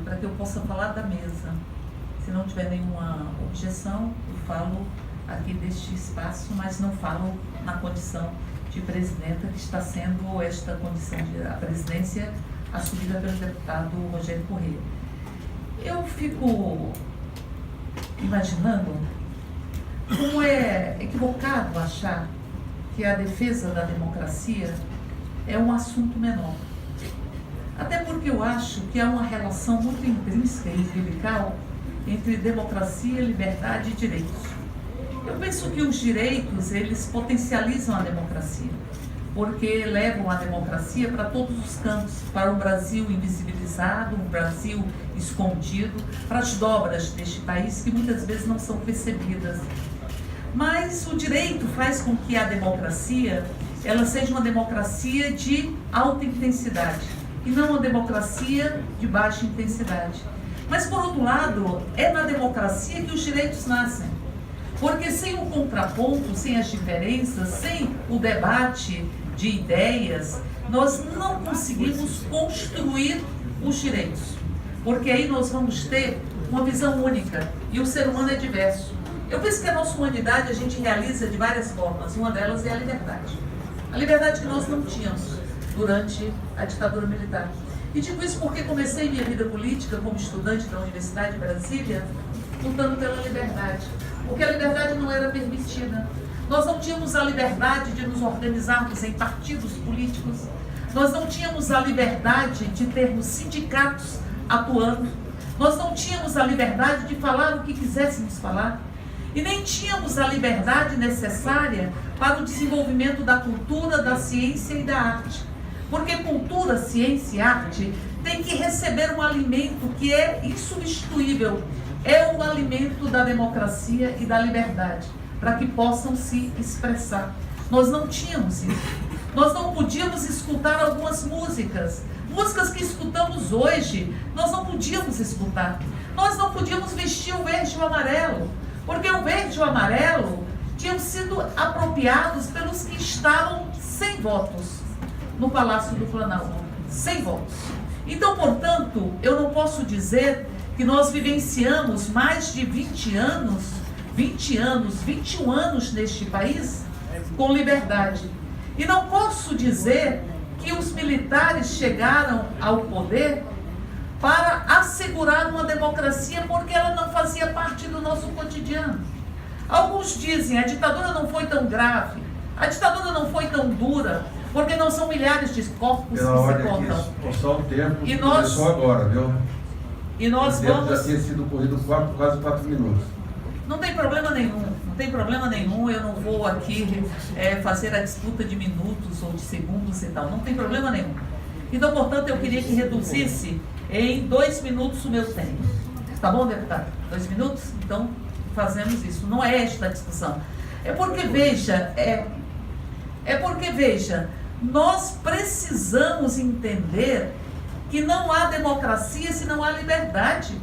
para que eu possa falar da mesa. Se não tiver nenhuma objeção, eu falo aqui deste espaço, mas não falo na condição de presidenta, que está sendo esta condição de a presidência assumida pelo deputado Rogério Corrêa. Eu fico imaginando como é equivocado achar que a defesa da democracia é um assunto menor. Até porque eu acho que há uma relação muito intrínseca e umbilical entre democracia, liberdade e direitos. Eu penso que os direitos, eles potencializam a democracia, porque levam a democracia para todos os cantos, para um Brasil invisibilizado, um Brasil escondido, para as dobras deste país que muitas vezes não são percebidas. Mas o direito faz com que a democracia, ela seja uma democracia de alta intensidade e não uma democracia de baixa intensidade. Mas, por outro lado, é na democracia que os direitos nascem. Porque sem o contraponto, sem as diferenças, sem o debate de ideias, nós não conseguimos construir os direitos. Porque aí nós vamos ter uma visão única e o ser humano é diverso. Eu penso que a nossa humanidade a gente realiza de várias formas. Uma delas é a liberdade. A liberdade que nós não tínhamos durante a ditadura militar. E digo isso porque comecei minha vida política como estudante da Universidade de Brasília, lutando pela liberdade. Porque a liberdade não era permitida. Nós não tínhamos a liberdade de nos organizarmos em partidos políticos. Nós não tínhamos a liberdade de termos sindicatos atuando. Nós não tínhamos a liberdade de falar o que quiséssemos falar. E nem tínhamos a liberdade necessária para o desenvolvimento da cultura, da ciência e da arte. Porque cultura, ciência e arte tem que receber um alimento que é insubstituível. É o alimento da democracia e da liberdade, para que possam se expressar. Nós não tínhamos isso. Nós não podíamos escutar algumas músicas. Músicas que escutamos hoje, nós não podíamos escutar. Nós não podíamos vestir o verde e o amarelo, porque o verde e o amarelo tinham sido apropriados pelos que estavam sem votos no Palácio do Planalto, sem votos. Então, portanto, eu não posso dizer que nós vivenciamos mais de 21 anos neste país com liberdade. E não posso dizer que os militares chegaram ao poder para assegurar uma democracia porque ela não fazia parte do nosso cotidiano. Alguns dizem, a ditadura não foi tão grave, a ditadura não foi tão dura, porque não são milhares de corpos que se contam. Só o tempo, e nós, só agora, viu? E nós vamos... já tinha sido corrido quase 4 minutos. Não tem problema nenhum, não tem problema nenhum, eu não vou aqui fazer a disputa de minutos ou de segundos e tal, não tem problema nenhum. Então, portanto, eu queria que reduzisse em 2 minutos o meu tempo. Tá bom, deputado? 2 minutos? Então, fazemos isso. Não é esta a discussão. É porque, veja, nós precisamos entender que não há democracia se não há liberdade.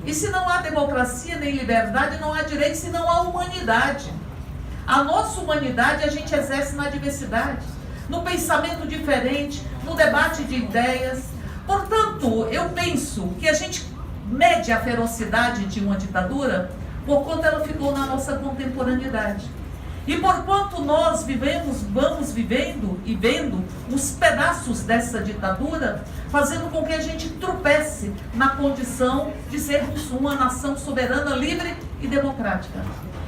E se não há democracia nem liberdade, não há direito se não há humanidade. A nossa humanidade a gente exerce na diversidade, no pensamento diferente, no debate de ideias. Portanto, eu penso que a gente mede a ferocidade de uma ditadura por quanto ela ficou na nossa contemporaneidade. E por quanto nós vamos vivendo e vendo os pedaços dessa ditadura, fazendo com que a gente tropece na condição de sermos uma nação soberana, livre e democrática.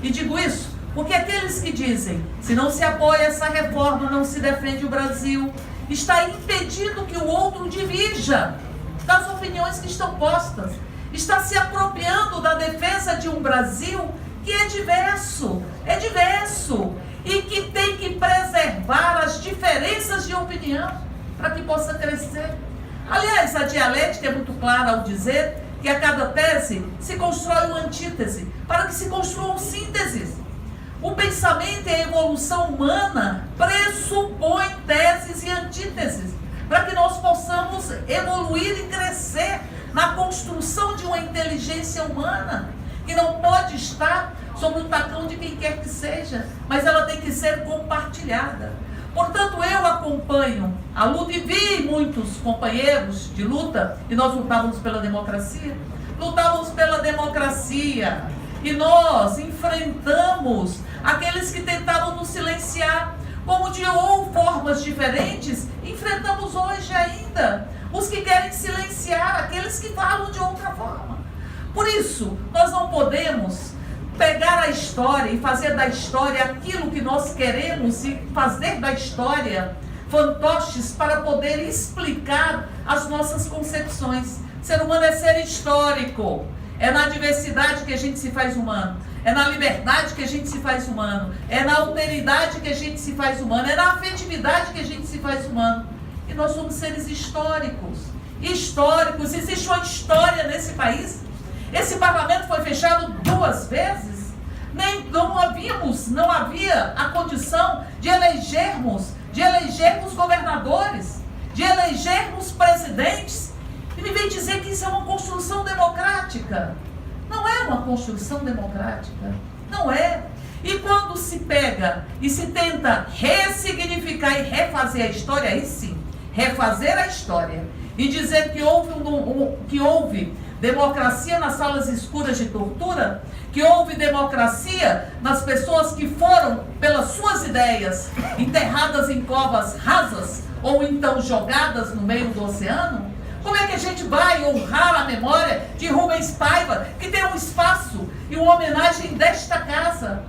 E digo isso porque aqueles que dizem, se não se apoia essa reforma, não se defende o Brasil, está impedindo que o outro dirija das opiniões que estão postas, está se apropriando da defesa de um Brasil que é diverso, e que tem que preservar as diferenças de opinião para que possa crescer. Aliás, a dialética é muito clara ao dizer que a cada tese se constrói uma antítese, para que se construam sínteses. O pensamento e a evolução humana pressupõem teses e antíteses, para que nós possamos evoluir e crescer na construção de uma inteligência humana, que não pode estar sobre o tacão de quem quer que seja, mas ela tem que ser compartilhada. Portanto, eu acompanho a luta e vi muitos companheiros de luta, e nós lutávamos pela democracia, e nós enfrentamos aqueles que tentavam nos silenciar, como de ou formas diferentes, enfrentamos hoje ainda os que querem silenciar, aqueles que falam de outra forma. Por isso, nós não podemos pegar a história e fazer da história aquilo que nós queremos e fazer da história fantoches para poder explicar as nossas concepções. Ser humano é ser histórico. É na diversidade que a gente se faz humano. É na liberdade que a gente se faz humano. É na alteridade que a gente se faz humano. É na afetividade que a gente se faz humano. E nós somos seres históricos. Históricos. Existe uma história nesse país. Esse parlamento foi fechado 2 vezes. Não havia a condição de elegermos governadores, de elegermos presidentes. E me vem dizer que isso é uma construção democrática. Não é uma construção democrática. Não é. E quando se pega e se tenta ressignificar e refazer a história, aí sim, refazer a história e dizer que houve democracia nas salas escuras de tortura, que houve democracia nas pessoas que foram, pelas suas ideias, enterradas em covas rasas ou então jogadas no meio do oceano. Como é que a gente vai honrar a memória de Rubens Paiva, que tem um espaço e uma homenagem desta casa?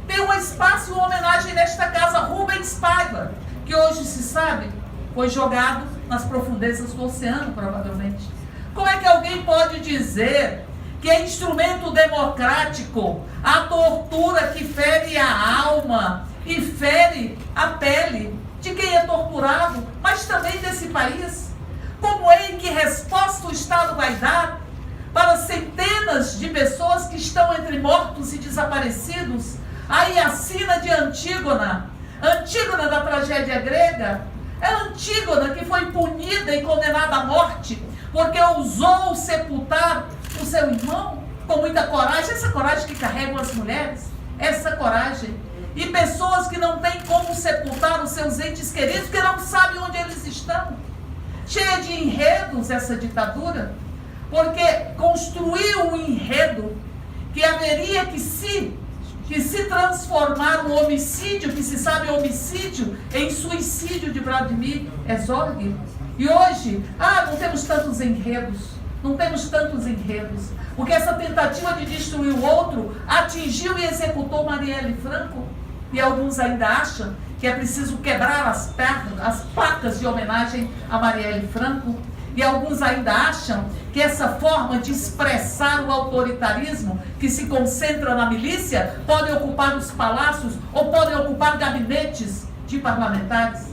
Tem um espaço e uma homenagem desta casa, Rubens Paiva, que hoje se sabe, foi jogado nas profundezas do oceano, provavelmente. Como é que alguém pode dizer que é instrumento democrático a tortura que fere a alma e fere a pele de quem é torturado, mas também desse país? Como é e que resposta o Estado vai dar para centenas de pessoas que estão entre mortos e desaparecidos? Aí a sina de Antígona da tragédia grega, é Antígona que foi punida e condenada à morte porque ousou sepultar o seu irmão com muita coragem, essa coragem que carregam as mulheres, essa coragem. E pessoas que não têm como sepultar os seus entes queridos, que não sabem onde eles estão. Cheia de enredos essa ditadura, porque construiu um enredo que haveria que se transformar um homicídio, que se sabe homicídio, em suicídio de Vladimir Herzog. E hoje, não temos tantos enredos, porque essa tentativa de destruir o outro atingiu e executou Marielle Franco, e alguns ainda acham que é preciso quebrar as placas de homenagem a Marielle Franco, e alguns ainda acham que essa forma de expressar o autoritarismo que se concentra na milícia pode ocupar os palácios ou podem ocupar gabinetes de parlamentares.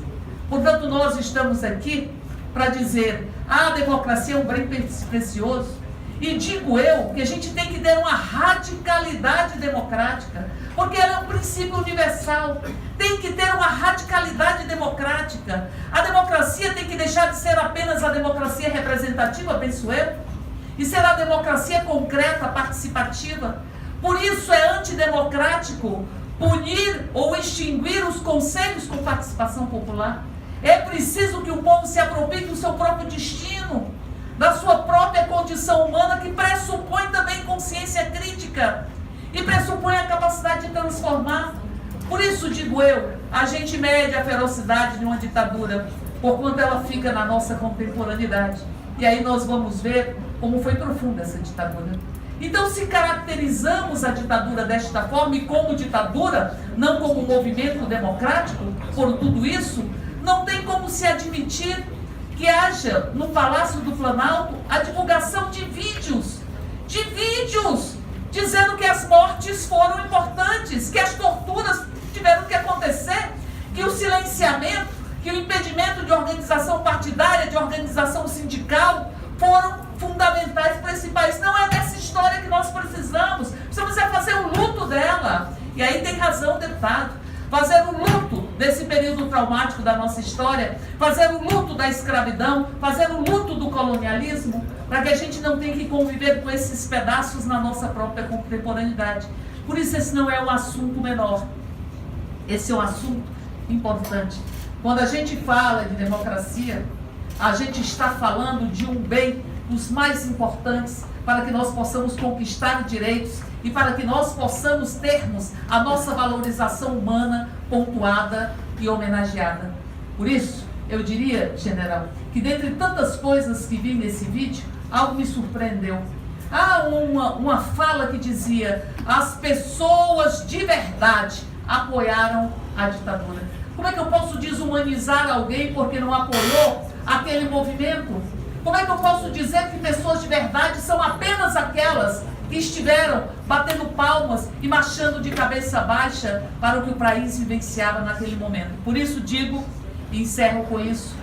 Portanto, nós estamos aqui para dizer, a democracia é um bem precioso, e digo eu que a gente tem que ter uma radicalidade democrática, porque ela é um princípio universal, tem que ter uma radicalidade democrática. A democracia tem que deixar de ser apenas a democracia representativa, penso eu, e ser a democracia concreta, participativa. Por isso é antidemocrático punir ou extinguir os conselhos com participação popular. É preciso que o povo se aproprie do seu próprio destino, da sua própria condição humana, que pressupõe também consciência crítica e pressupõe a capacidade de transformar. Por isso, digo eu, a gente mede a ferocidade de uma ditadura por quanto ela fica na nossa contemporaneidade. E aí nós vamos ver como foi profunda essa ditadura. Então, se caracterizamos a ditadura desta forma e como ditadura, não como movimento democrático, por tudo isso, não tem como se admitir que haja no Palácio do Planalto a divulgação de vídeos dizendo que as mortes foram importantes, que as torturas tiveram que acontecer, que o silenciamento, que o impedimento de organização partidária, de organização sindical foram fundamentais para esse país. Não é dessa história que nós precisamos é fazer o luto dela. E aí tem razão o deputado, fazer o luto desse período traumático da nossa história, fazer o luto da escravidão, fazer o luto do colonialismo, para que a gente não tenha que conviver com esses pedaços na nossa própria contemporaneidade. Por isso esse não é um assunto menor, esse é um assunto importante. Quando a gente fala de democracia, a gente está falando de um bem dos mais importantes para que nós possamos conquistar direitos e para que nós possamos termos a nossa valorização humana pontuada e homenageada. Por isso, eu diria, general, que dentre tantas coisas que vi nesse vídeo, algo me surpreendeu. Há uma fala que dizia: as pessoas de verdade apoiaram a ditadura. Como é que eu posso desumanizar alguém porque não apoiou aquele movimento? Como é que eu posso dizer que pessoas de verdade são apenas aquelas que estiveram batendo palmas e marchando de cabeça baixa para o que o país vivenciava naquele momento? Por isso digo, e encerro com isso,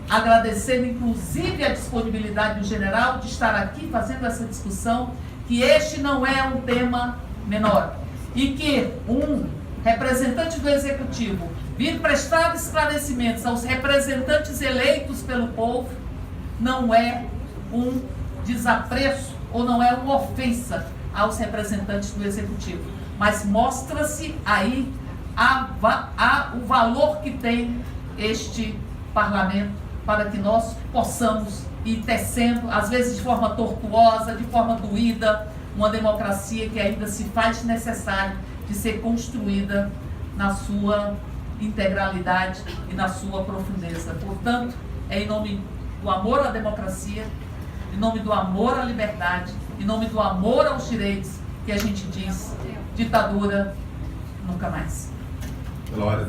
agradecendo inclusive a disponibilidade do general de estar aqui fazendo essa discussão, que este não é um tema menor e que um representante do executivo vir prestar esclarecimentos aos representantes eleitos pelo povo não é um desapreço ou não é uma ofensa aos representantes do executivo, mas mostra-se aí o valor que tem este parlamento para que nós possamos ir tecendo, às vezes de forma tortuosa, de forma doída, uma democracia que ainda se faz necessário de ser construída na sua integralidade e na sua profundeza. Portanto, é em nome do amor à democracia, em nome do amor à liberdade, em nome do amor aos direitos, que a gente diz: ditadura nunca mais. Glória.